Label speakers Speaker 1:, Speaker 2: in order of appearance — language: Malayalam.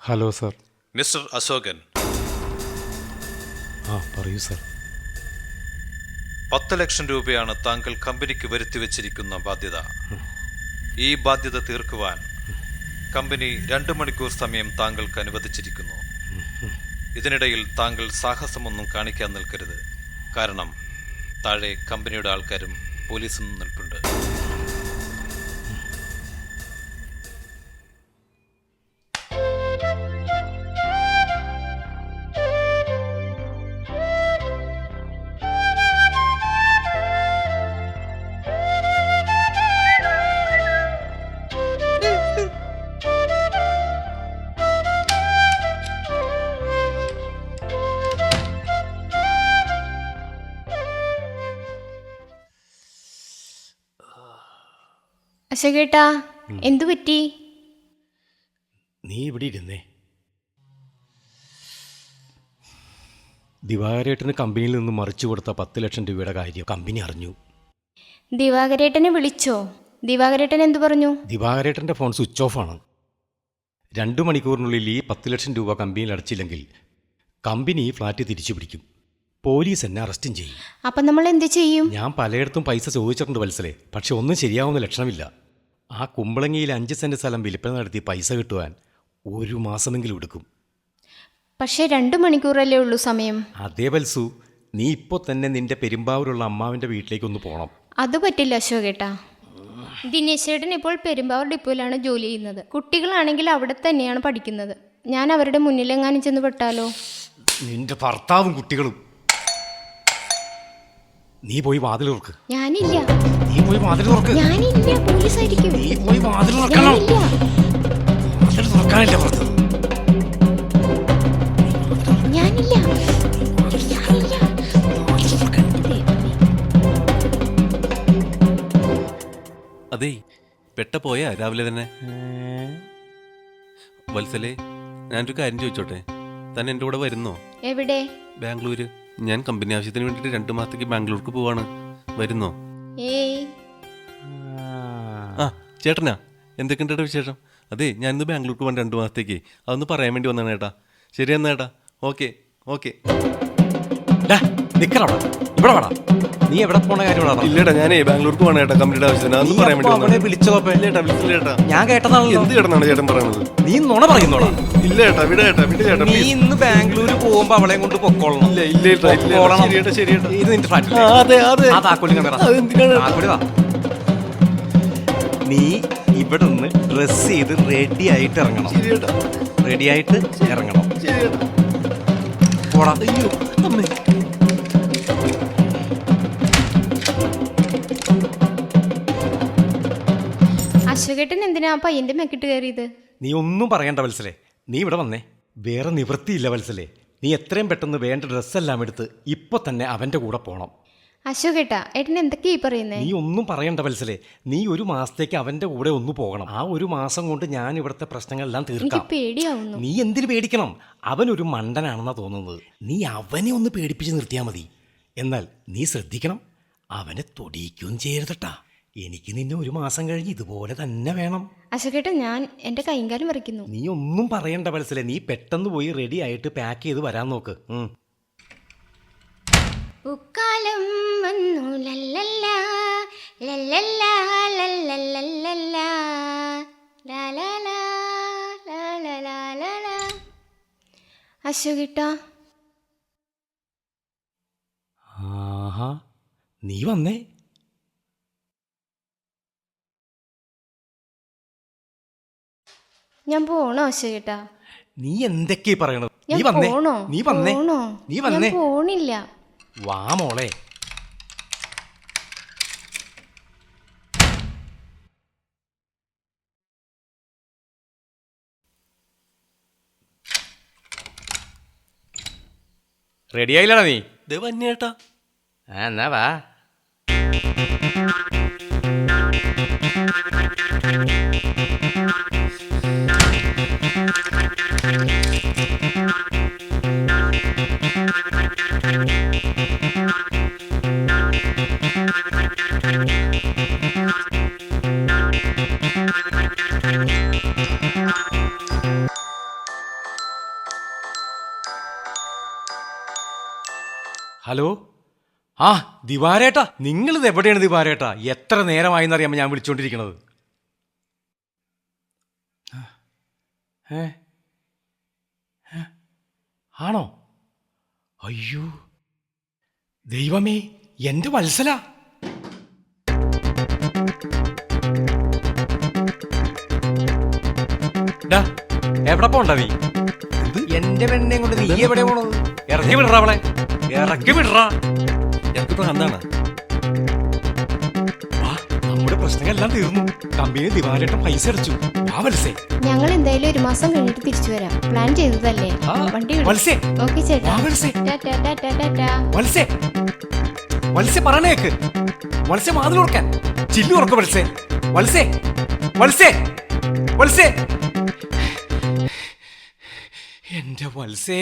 Speaker 1: Hello sir.
Speaker 2: മിസ്റ്റർ അശോകൻ,
Speaker 1: പറയൂ സർ.
Speaker 2: 10 ലക്ഷം രൂപയാണ് താങ്കൾ കമ്പനിക്ക് വരുത്തിവെച്ചിരിക്കുന്ന ബാധ്യത. ഈ ബാധ്യത തീർക്കുവാൻ കമ്പനി 2 മണിക്കൂർ സമയം താങ്കൾക്ക് അനുവദിച്ചിരിക്കുന്നു. ഇതിനിടയിൽ താങ്കൾ സാഹസമൊന്നും കാണിക്കാൻ നിൽക്കരുത്. കാരണം താഴെ കമ്പനിയുടെ ആൾക്കാരും പോലീസും നിൽപ്പുണ്ട്.
Speaker 3: അശോകേട്ടാ, എന്തു പറ്റി?
Speaker 1: നീ ഇവിടെ ഇരുന്നേ. ദിവാകരേട്ടന് കമ്പനിയിൽ നിന്ന് മറിച്ചു കൊടുത്ത 10 ലക്ഷം രൂപയുടെ കാര്യം കമ്പനി അറിഞ്ഞു.
Speaker 3: ദിവാകരേട്ടനെ വിളിച്ചോ? ദിവാകരേട്ടൻ എന്തു പറഞ്ഞു?
Speaker 1: ദിവാകരേട്ടൻ്റെ ഫോൺ സ്വിച്ച് ഓഫ് ആണ്. 2 മണിക്കൂറിനുള്ളിൽ ഈ 10 ലക്ഷം രൂപ കമ്പനിയിൽ അടച്ചില്ലെങ്കിൽ കമ്പനി ഈ ഫ്ലാറ്റ് തിരിച്ചു പിടിക്കും. പോലീസ് എന്നെ അറസ്റ്റും ചെയ്യും.
Speaker 3: അപ്പം നമ്മൾ എന്ത് ചെയ്യും?
Speaker 1: ഞാൻ പലയിടത്തും പൈസ ചോദിച്ചിട്ടുണ്ട് വത്സലേ, പക്ഷെ ഒന്നും ശരിയാവുന്ന ലക്ഷണമില്ല. ആ കുമ്പളങ്ങിയിൽ 5 സെന്റ് സ്ഥലം വിൽപ്പന നടത്തി പൈസ കിട്ടുവാൻ 1 മാസമെങ്കിലും എടുക്കും.
Speaker 3: പക്ഷേ 2 മണിക്കൂറല്ലേ ഉള്ളൂ സമയം.
Speaker 1: അതേ വത്സു, നീ ഇപ്പോൾ തന്നെ നിന്റെ പെരുമ്പാവൂരുള്ള അമ്മാവിൻ്റെ വീട്ടിലേക്കൊന്ന് പോകണം.
Speaker 3: അത് പറ്റില്ല അശോകേട്ടാ. ദിനേശ് ചേട്ടൻ ഇപ്പോൾ പെരുമ്പാവൂർ ഡിപ്പോയിലാണ് ജോലി ചെയ്യുന്നത്. കുട്ടികളാണെങ്കിൽ അവിടെ തന്നെയാണ് പഠിക്കുന്നത്. ഞാൻ അവരുടെ മുന്നിലെങ്ങാനും ചെന്ന് പെട്ടാലോ?
Speaker 1: നിന്റെ ഭർത്താവും കുട്ടികളും. നീ പോയി വാതിൽ തുറക്ക്.
Speaker 3: ഞാനില്ല.
Speaker 1: നീ പോയി വാതിൽ തുറക്ക്.
Speaker 3: ഞാനില്ല, പോലീസായിരിക്കും.
Speaker 1: നീ പോയി വാതിൽ തുറക്കണം. വാതിൽ തുറക്കാനല്ലേ പറഞ്ഞത്?
Speaker 3: ഞാനില്ല.
Speaker 4: അതേ, പെട്ട പോയാ രാവിലെ തന്നെ. വത്സലേ, ഞാനൊരു കാര്യം ചോദിച്ചോട്ടെ, തന്നെ എൻ്റെ കൂടെ വരുന്നോ?
Speaker 3: എവിടെ?
Speaker 4: ബാംഗ്ലൂര്. ഞാൻ കമ്പനി ആവശ്യത്തിന് വേണ്ടിയിട്ട് 2 മാസത്തേക്ക് ബാംഗ്ലൂർക്ക് പോവാണ്. വരുന്നോ?
Speaker 3: ഏയ്.
Speaker 4: ആ ചേട്ടനാ, എന്തൊക്കെയുണ്ട് വിശേഷം? അതെ, ഞാനിന്ന് ബാംഗ്ലൂർക്ക് പോകാൻ 2 മാസത്തേക്ക്. അതൊന്ന് പറയാൻ വേണ്ടി വന്നാണ് ഏട്ടാ. ശരി എന്നാ ഏട്ടാ. Okay okay.
Speaker 1: ഇവിടെ വേണം. നീ എവിടെ പോണ കാര്യം?
Speaker 4: ഇല്ലേട്ടാ, ഞാനേ ബാംഗ്ലൂർക്ക് പോകണം ഏട്ടാ, കമ്പനിയുടെ ആവശ്യത്തിന്. അതൊന്ന് പറയാൻ വേണ്ടി
Speaker 1: വിളിച്ചതോപ്പേ.
Speaker 4: വിളിച്ചില്ലേട്ടാ.
Speaker 1: ഞാൻ കേട്ടതാണല്ലോ.
Speaker 4: എന്ത് കേട്ടനാണ് ചേട്ടൻ പറയുന്നത്?
Speaker 1: നീ നുണ പറയുന്നോടാ.
Speaker 4: ഇല്ലേട്ടാ, വിടേട്ടാ, വിട് ചേട്ടാ.
Speaker 1: നീ ഇന്ന് ബാംഗ്ലൂര് പോകുമ്പോ അവളെ കൊണ്ട് പൊക്കോളണം.
Speaker 4: ശരിയേട്ടാ.
Speaker 1: ഇത് നിന്റെ ഫ്ലാറ്റ്. നീ ഇവിടെ നിന്ന് ഡ്രസ് ചെയ്ത് റെഡി ആയിട്ട് ഇറങ്ങണം. റെഡി ആയിട്ട് ഇറങ്ങണം. പോടാ.
Speaker 4: അയ്യോ അമ്മേ.
Speaker 3: അശോകേട്ടൻ എന്തിനാ പയ്യന്റെ മെക്കിട്ട് കയറിയത്?
Speaker 1: നീ ഒന്നും പറയണ്ട വത്സലേ. നീ ഇവിടെ വന്നേ. വേറെ നിവൃത്തിയില്ല വത്സലേ. നീ എത്രയും പെട്ടെന്ന് വേണ്ട ഡ്രസ്സെല്ലാം എടുത്ത് ഇപ്പൊ തന്നെ അവന്റെ കൂടെ പോണം.
Speaker 3: അശോകേട്ടാ, ഏട്ടൻ എന്തൊക്കെയാ ഈ പറയുന്നേ?
Speaker 1: നീ ഒന്നും പറയണ്ട വത്സലേ. നീ 1 മാസത്തേക്ക് അവന്റെ കൂടെ ഒന്ന് പോകണം. ആ 1 മാസം കൊണ്ട് ഞാൻ ഇവിടുത്തെ പ്രശ്നങ്ങളെല്ലാം തീർക്കാം.
Speaker 3: പേടിയാവുന്നു.
Speaker 1: നീ എന്തിനു പേടിക്കണം? അവനൊരു മണ്ടനാണെന്നാ തോന്നുന്നത്. നീ അവനെ ഒന്ന് പേടിപ്പിച്ച് നിർത്തിയാൽ മതി. എന്നാൽ നീ ശ്രദ്ധിക്കണം, അവനെ തൊടിയിക്കുകയും ചെയ്യരുതട്ടാ. എനിക്ക് നിന്നെ 1 മാസം കഴിഞ്ഞ് ഇതുപോലെ തന്നെ വേണം.
Speaker 3: അശോകേട്ടൻ, ഞാൻ എന്റെ കൈകാലം വരയ്ക്കുന്നു.
Speaker 1: നീ ഒന്നും പറയണ്ട വത്സലേ. നീ പെട്ടെന്ന് പോയി റെഡി ആയിട്ട് പാക്ക് ചെയ്ത് വരാൻ നോക്ക്.
Speaker 3: പൂക്കാലം വന്നു ലല്ലല്ല ലല്ലല്ല ലല്ലല്ല ലാലാലാ ലാലാലാ. അശോകേട്ടാ,
Speaker 1: ആഹാ, നീ വന്നേ.
Speaker 3: ഞാൻ പോണോ അശോകേട്ടാ?
Speaker 1: നീ എന്തൊക്കെയാ പറയണത്? നീ
Speaker 3: ഞാൻ
Speaker 1: വന്നേ.
Speaker 3: പോണോ?
Speaker 1: നീ വന്നേ.
Speaker 3: പോണോ?
Speaker 1: നീ വന്നേ.
Speaker 3: ഞാൻ പോണില്ല.
Speaker 1: വാ മോളെ. റെഡി ആയില്ലടാ നീ?
Speaker 4: വന്നേട്ടാ.
Speaker 1: എന്നാ വാ. ഹലോ, ആ ദിവാരേട്ടാ, നിങ്ങളിത് എവിടെയാണ് ദിവാരേട്ടാ? എത്ര നേരമായെന്നറിയാമോ ഞാൻ വിളിച്ചോണ്ടിരിക്കണത്? ഏ ഏ? ആണോ? അയ്യോ ദൈവമേ, എന്റെ വത്സല! ഡാ, എവിടെ പോണ്ട നീ? എന്റെ പെണ്ണെ കൊണ്ട് നീ എവിടെ പോണത്? ഇറക്കി വിടറ അവളെ, ഇറക്കി വിടറ.
Speaker 4: എനിക്കിപ്പോ എന്താണ്?
Speaker 1: വാ, നമ്മുടെ പ്രശ്നങ്ങളെല്ലാം തീർന്നു. കമ്പനി ദിവാരേട്ടൻ പൈസ അടച്ചു. വാ വത്സേ.
Speaker 3: ഞങ്ങൾ എന്തായാലും 1 മാസം കഴിഞ്ഞിട്ട് തിരിച്ചു വരാം. പ്ലാൻ ചെയ്തതല്ലേ?
Speaker 1: ആ,
Speaker 3: വണ്ടി വിട്.
Speaker 1: വത്സേ.
Speaker 3: ഓക്കെ ചേട്ടാ.
Speaker 1: വാ വത്സേ.
Speaker 3: ടാറ്റാ, ടാറ്റാ, ടാറ്റാ.
Speaker 1: വത്സേ, വത്സേ പറയണേക്ക്. വത്സേ വാതിൽ തുറക്കാൻ. ചില്ലു തുറക്ക വത്സേ. വത്സേ, വത്സേ, വത്സേ. എന്റെ വത്സേ.